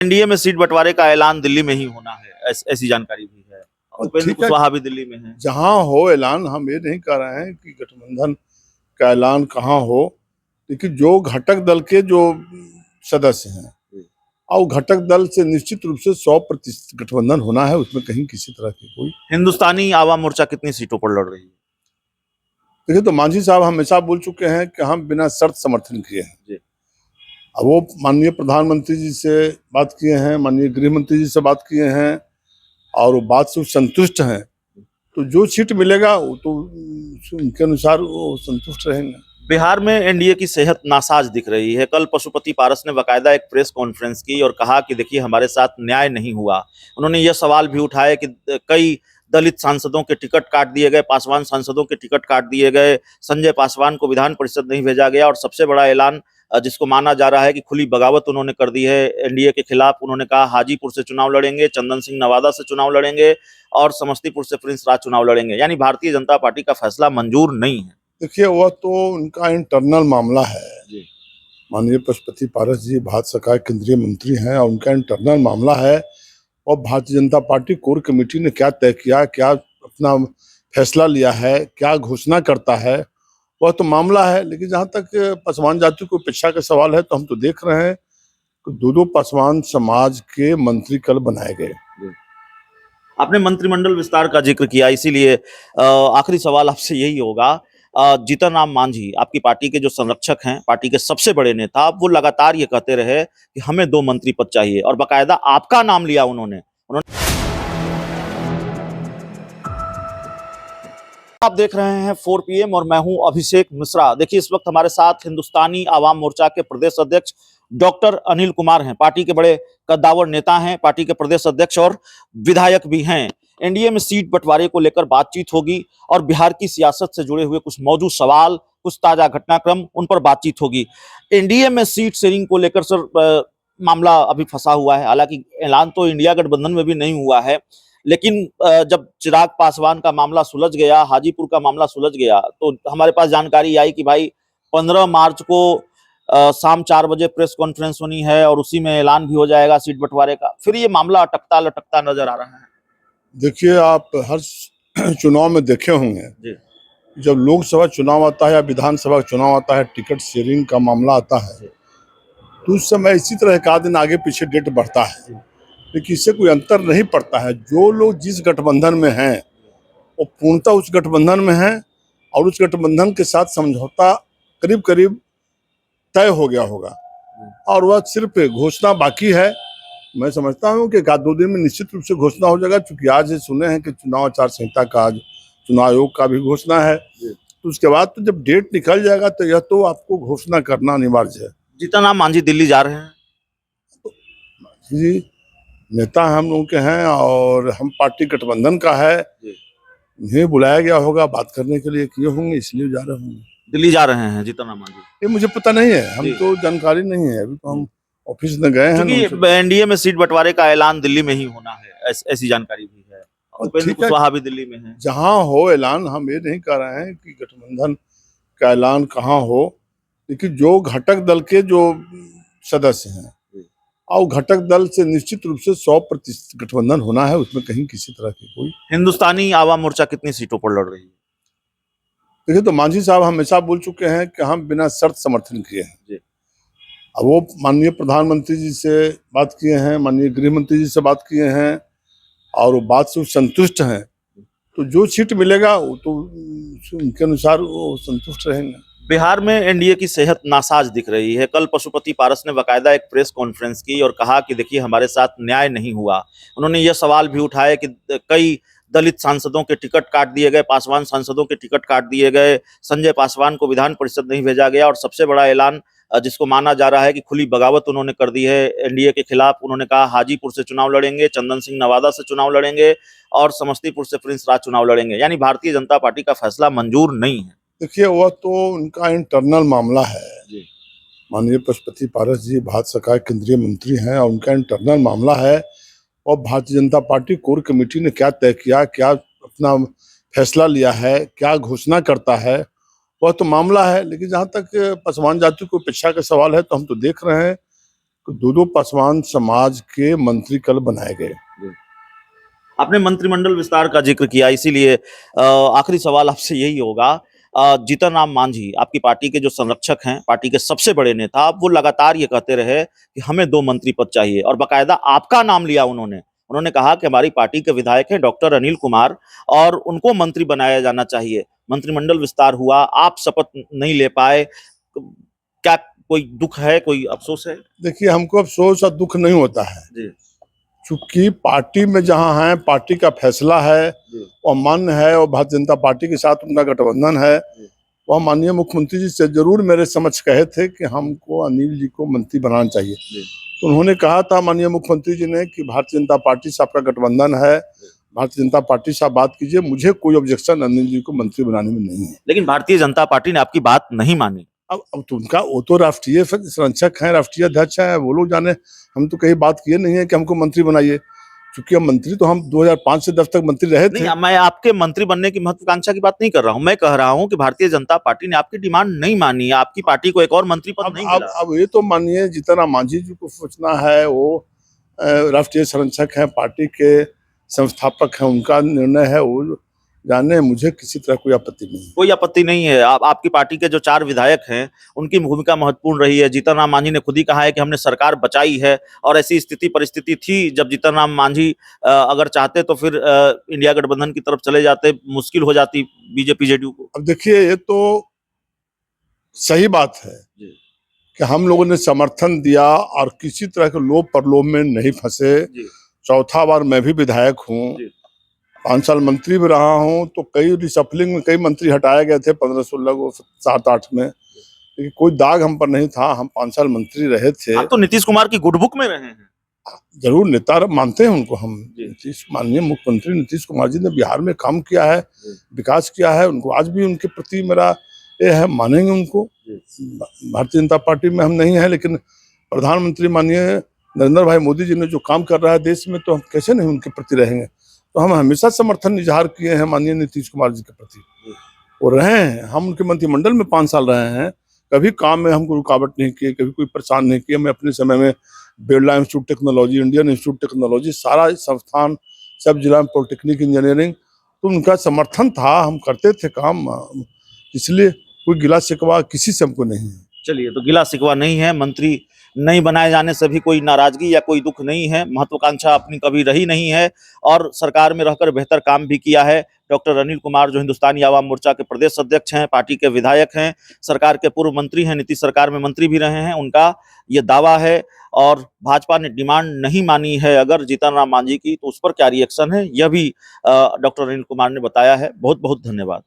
NDA में seat बंटवारे का ऐलान दिल्ली में ही होना है, ऐसी जानकारी भी है। उपेंद्र ठीक है, कुशवाहा भी दिल्ली में है। जहां हो ऐलान, हम ये नहीं कह रहे हैं कि गठबंधन का ऐलान कहाँ हो, लेकिन जो घटक दल के जो सदस्य हैं और घटक दल से निश्चित रूप से 100% गठबंधन होना है, उसमें कहीं किसी तरह की कोई। हिंदुस्तानी आवाम मोर्चा कितनी सीटों पर लड़ रही है? देखिए, तो मांझी साहब हमेशा बोल चुके हैं कि हम बिना शर्त समर्थन किए हैं। जी। अब वो माननीय प्रधानमंत्री जी से बात किए हैं, माननीय गृह मंत्री जी से बात किए हैं और वो बात से संतुष्ट हैं। तो जो सीट मिलेगा वो तो उनके अनुसार वो संतुष्ट रहेंगे। बिहार में एनडीए की सेहत नासाज दिख रही है। कल पशुपति पारस ने बाकायदा एक प्रेस कॉन्फ्रेंस की और कहा कि देखिए, हमारे साथ न्याय नहीं हुआ। उन्होंने यह सवाल भी उठाया कि कई दलित सांसदों के टिकट काट दिए गए, पासवान सांसदों के टिकट काट दिए गए, संजय पासवान को विधान परिषद नहीं भेजा गया और सबसे बड़ा ऐलान जिसको माना जा रहा है कि खुली बगावत उन्होंने कर दी है एनडीए के खिलाफ। उन्होंने कहा हाजीपुर से चुनाव लड़ेंगे, चंदन सिंह नवादा से चुनाव लड़ेंगे और समस्तीपुर से प्रिंस राज चुनाव लड़ेंगे। यानी भारतीय जनता पार्टी का फैसला मंजूर नहीं है। देखिए, वह तो उनका इंटरनल मामला है। माननीय पशुपति पारस जी भाजपा का केंद्रीय मंत्री हैं और उनका इंटरनल मामला है। और Bharatiya Janata party core committee ने क्या तय किया, क्या अपना फैसला लिया है, क्या घोषणा करता है, वह तो मामला है। लेकिन जहां तक पासवान जाति को उपेक्षा का सवाल है, तो हम तो देख रहे हैं कि दो पासवान समाज के मंत्री कल बनाए गए। आपने मंत्रिमंडल विस्तार का जिक्र किया, इसीलिए आखिरी सवाल आपसे यही होगा। जीतन राम मांझी आपकी पार्टी के जो संरक्षक हैं, पार्टी के सबसे बड़े नेता, वो लगातार ये कहते रहे कि हमें 2 मंत्री पद चाहिए और बाकायदा आपका नाम लिया उन्होंने। आप देख रहे हैं 4 PM और मैं हूं अभिषेक मिश्रा। देखिए, इस वक्त हमारे साथ हिंदुस्तानी आवाम मोर्चा के प्रदेश अध्यक्ष डॉक्टर अनिल कुमार हैं। पार्टी के बड़े कद्दावर नेता हैं, पार्टी के प्रदेश अध्यक्ष और विधायक भी हैं। एनडीए में सीट बंटवारे को लेकर बातचीत होगी और बिहार की सियासत से जुड़े हुए कुछ मौजूद सवाल, कुछ ताजा घटनाक्रम, उन पर बातचीत होगी। एनडीए में सीट शेयरिंग को लेकर सर मामला अभी फंसा हुआ है। हालांकि ऐलान तो इंडिया गठबंधन में भी नहीं हुआ है, लेकिन जब चिराग पासवान का मामला सुलझ गया, हाजीपुर का मामला सुलझ गया, तो हमारे पास जानकारी आई कि भाई 15 मार्च को शाम 4 बजे प्रेस कॉन्फ्रेंस होनी है और उसी में ऐलान भी हो जाएगा सीट बंटवारे का। फिर ये मामला अटकता लटकता नजर आ रहा है। देखिए, आप हर चुनाव में देखे होंगे, जब लोकसभा चुनाव आता है या विधानसभा चुनाव आता है, टिकट शेयरिंग का मामला आता है, तो उस समय इसी तरह एक आध दिन आगे पीछे डेट बढ़ता है। लेकिन इससे कोई अंतर नहीं पड़ता है। जो लोग जिस गठबंधन में हैं वो पूर्णतः उस गठबंधन में हैं और उस गठबंधन के साथ समझौता करीब करीब तय हो गया होगा और वह सिर्फ घोषणा बाकी है। मैं समझता हूँ कि 1-2 दिन में निश्चित रूप से घोषणा हो जाएगा, क्योंकि आज सुने हैं कि चुनाव आचार संहिता का, आज चुनाव आयोग का भी घोषणा है। तो उसके बाद तो जब डेट निकल जाएगा तो यह तो आपको घोषणा करना अनिवार्य है। जीतन राम मांझी दिल्ली जा रहे हैं? जी, नेता हम लोगों के हैं और हम पार्टी गठबंधन का है। उन्हें बुलाया गया होगा, बात करने के लिए किए होंगे, इसलिए जा रहे होंगे। दिल्ली जा रहे हैं जीतन राम मांझी? ये मुझे पता नहीं है, हम तो जानकारी नहीं है। अभी तो हम ऑफिस में गए हैं। क्योंकि एनडीए में सीट बंटवारे का ऐलान दिल्ली में ही होना है, ऐसी जानकारी भी है। उपेंद्र कुशवाहा भी दिल्ली में है। जहां हो ऐलान, हम ये नहीं कह रहे हैं कि गठबंधन का ऐलान कहाँ हो, लेकिन जो घटक दल के जो सदस्य हैं और घटक दल से निश्चित रूप से 100% गठबंधन होना है, उसमें कहीं किसी तरह की कोई। हिंदुस्तानी आवाम मोर्चा कितनी सीटों पर लड़ रही है? देखिए, तो मांझी साहब हमेशा बोल चुके हैं कि हम बिना शर्त समर्थन किए हैं। अब वो माननीय प्रधानमंत्री जी से बात किए हैं, माननीय गृह मंत्री जी से बात किए हैं और वो बात से संतुष्ट हैं। तो जो सीट मिलेगा वो तो उनके अनुसार वो संतुष्ट रहेंगे। बिहार में एनडीए की सेहत नासाज दिख रही है। कल पशुपति पारस ने बाकायदा एक प्रेस कॉन्फ्रेंस की और कहा कि देखिए, हमारे साथ न्याय नहीं हुआ। उन्होंने यह सवाल भी उठाया कि कई दलित सांसदों के टिकट काट दिए गए, पासवान सांसदों के टिकट काट दिए गए, संजय पासवान को विधान परिषद नहीं भेजा गया और सबसे बड़ा ऐलान जिसको माना जा रहा है कि खुली बगावत उन्होंने कर दी है एनडीए के खिलाफ। उन्होंने कहा हाजीपुर से चुनाव लड़ेंगे, चंदन सिंह नवादा से चुनाव लड़ेंगे और समस्तीपुर से प्रिंस राज चुनाव लड़ेंगे। यानी भारतीय जनता पार्टी का फैसला मंजूर नहीं है। देखिए, वह तो उनका इंटरनल मामला है। माननीय पशुपति पारस जी भाजपा का केंद्रीय मंत्री हैं और उनका इंटरनल मामला है। और Bharatiya Janata party core committee ने क्या तय किया, क्या अपना फैसला लिया है, क्या घोषणा करता है, वह तो मामला है। लेकिन जहां तक पासवान जाति को उपेक्षा का सवाल है, तो हम तो देख रहे हैं दो पासवान समाज के मंत्री कल बनाए गए। आपने मंत्रिमंडल विस्तार का जिक्र किया, इसीलिए आखिरी सवाल आपसे यही होगा। जीतन राम मांझी आपकी पार्टी के जो संरक्षक हैं, पार्टी के सबसे बड़े नेता, वो लगातार ये कहते रहे कि हमें 2 मंत्री पद चाहिए और बाकायदा आपका नाम लिया उन्होंने कहा कि हमारी पार्टी के विधायक हैं डॉक्टर अनिल कुमार और उनको मंत्री बनाया जाना चाहिए। मंत्रिमंडल विस्तार हुआ, आप शपथ नहीं ले पाए, क्या कोई दुख है, कोई अफसोस है? देखिए, हमको अफसोस और दुख नहीं होता है जी। चूंकि पार्टी में जहां है, पार्टी का फैसला है और मन है और भारतीय जनता पार्टी के साथ उनका गठबंधन है। वह माननीय मुख्यमंत्री जी से जरूर मेरे समक्ष कहे थे कि हमको अनिल जी को मंत्री बनाना चाहिए। तो उन्होंने कहा था माननीय मुख्यमंत्री जी ने कि भारतीय जनता पार्टी से आपका गठबंधन है, भारतीय जनता पार्टी से आप बात कीजिए, मुझे कोई ऑब्जेक्शन अनिल जी को मंत्री बनाने में नहीं है। लेकिन भारतीय जनता पार्टी ने आपकी बात नहीं मानी। अब तो उनका, वो तो राष्ट्रीय संरक्षक हैं, राष्ट्रीय अध्यक्ष हैं, वो लोग जाने। हम तो कहीं बात किए नहीं है कि हमको मंत्री बनाइए, क्योंकि अब मंत्री तो हम 2005 से 10 तक मंत्री रहे थे। नहीं, मैं आपके मंत्री बनने की महत्वाकांक्षा की बात नहीं कर रहा हूं। मैं कह रहा हूं कि भारतीय जनता पार्टी ने आपकी डिमांड नहीं मानी, आपकी पार्टी को एक और मंत्री पद नहीं मिला। अब ये तो माननीय जीतन राम मांझी जी को सोचना है। वो राष्ट्रीय संरक्षक हैं, पार्टी के संस्थापक हैं, उनका निर्णय है, वो जाने। मुझे किसी तरह कोई आपत्ति नहीं है। कोई आपत्ति नहीं है। आपकी पार्टी के जो 4 विधायक हैं, उनकी भूमिका महत्वपूर्ण रही है। जीतन राम मांझी ने खुद ही कहा है कि हमने सरकार बचाई है और ऐसी स्थिति परिस्थिति थी जब जीतन राम मांझी अगर चाहते तो फिर इंडिया गठबंधन की तरफ चले जाते, मुश्किल हो जाती बीजेपी जेडीयू को। अब देखिए, ये तो सही बात है कि हम लोगों ने समर्थन दिया और किसी तरह के लोभ प्रलोभ में नहीं फंसे। चौथा बार मैं भी विधायक हूँ, 5 साल मंत्री भी रहा हूँ, तो कई रिसफलिंग में कई मंत्री हटाए गए थे, 15-16 को 7-8 में, लेकिन कोई दाग हम पर नहीं था। हम 5 साल मंत्री रहे थे। आप तो नीतीश कुमार की गुड बुक में रहे हैं। जरूर, नेता मानते हैं उनको हम। माननीय मुख्यमंत्री नीतीश कुमार जी ने बिहार में काम किया है, विकास किया है, उनको आज भी उनके प्रति मेरा ये है, मानेंगे उनको। भारतीय जनता पार्टी में हम नहीं है, लेकिन प्रधानमंत्री माननीय नरेंद्र भाई मोदी जी ने जो काम कर रहा है देश में, तो हम कैसे नहीं उनके प्रति रहेंगे। तो हम हमेशा समर्थन इजहार किए हैं माननीय नीतीश कुमार जी के प्रति, और रहे हैं। हम उनके मंत्रिमंडल में 5 साल रहे हैं, कभी काम में हमको रुकावट नहीं किए, कभी कोई परेशान नहीं किया। मैं अपने समय में Birla institute technology, Indian institute technology, सारा संस्थान, सब जिला में पॉलिटेक्निक इंजीनियरिंग, तो उनका समर्थन था, हम करते थे काम। इसलिए कोई गिला शिकवा किसी से हमको नहीं है। चलिए, तो गिला शिकवा नहीं है, मंत्री नहीं बनाए जाने से भी कोई नाराजगी या कोई दुख नहीं है। महत्वाकांक्षा अपनी कभी रही नहीं है और सरकार में रहकर बेहतर काम भी किया है। डॉक्टर अनिल कुमार जो हिंदुस्तानी आवाम मोर्चा के प्रदेश अध्यक्ष हैं, पार्टी के विधायक हैं, सरकार के पूर्व मंत्री हैं, नीतीश सरकार में मंत्री भी रहे हैं, उनका ये दावा है। और भाजपा ने डिमांड नहीं मानी है अगर जीतन राम मांझी की, तो उस पर क्या रिएक्शन है, यह भी डॉक्टर अनिल कुमार ने बताया है। बहुत बहुत धन्यवाद।